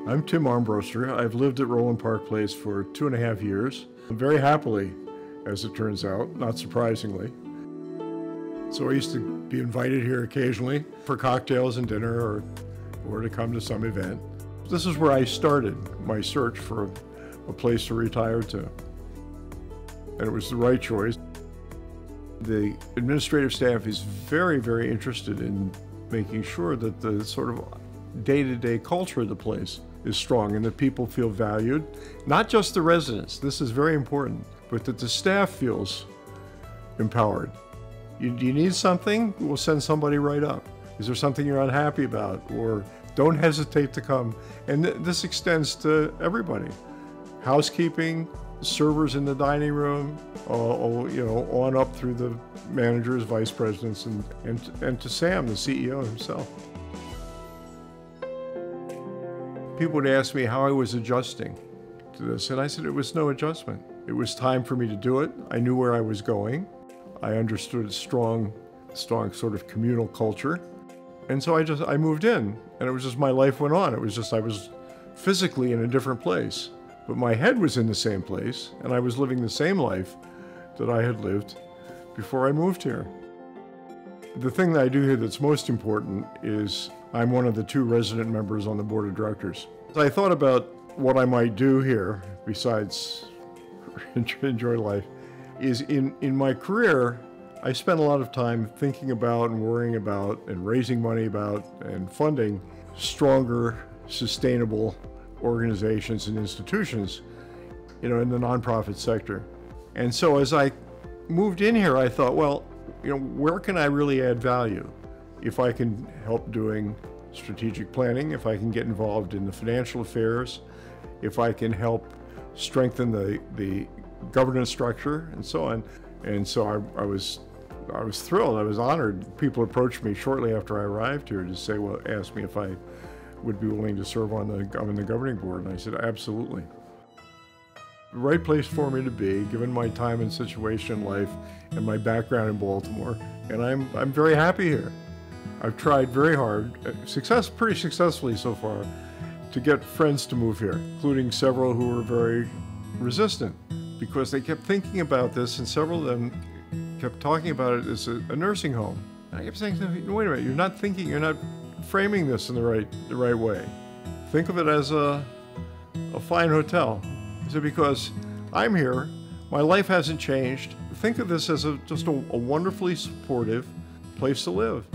I'm Tim Armbruster. I've lived at Roland Park Place for 2.5 years, very happily, as it turns out, not surprisingly. So I used to be invited here occasionally for cocktails and dinner or to come to some event. This is where I started my search for a place to retire to. And it was the right choice. The administrative staff is very, very interested in making sure that the sort of day-to-day culture of the place is strong and that people feel valued. Not just the residents, this is very important, but that the staff feels empowered. You need something? We'll send somebody right up. Is there something you're unhappy about? Or don't hesitate to come. And this extends to everybody. Housekeeping, servers in the dining room, on up through the managers, vice presidents, and to Sam, the CEO himself. People would ask me how I was adjusting to this, and I said it was no adjustment. It was time for me to do it. I knew where I was going. I understood strong sort of communal culture. And so I moved in, and it was just my life went on. It was just I was physically in a different place, but my head was in the same place, and I was living the same life that I had lived before I moved here. The thing that I do here that's most important is I'm one of the 2 resident members on the board of directors. I thought about what I might do here besides enjoy life is in my career, I spent a lot of time thinking about and worrying about and raising money about and funding stronger, sustainable organizations and institutions, in the nonprofit sector. And so as I moved in here, I thought, well, where can I really add value? If I can help doing strategic planning, if I can get involved in the financial affairs, if I can help strengthen the governance structure and so on. And so I was thrilled, I was honored. People approached me shortly after I arrived here to say, well, ask me if I would be willing to serve on the governing board. And I said, absolutely. The right place for me to be, given my time and situation in life and my background in Baltimore. And I'm very happy here. I've tried very hard, pretty successfully so far, to get friends to move here, including several who were very resistant because they kept thinking about this, and several of them kept talking about it as a nursing home. And I kept saying, wait a minute, you're not framing this in the right way. Think of it as a fine hotel. I said, because I'm here, my life hasn't changed. Think of this as just a wonderfully supportive place to live.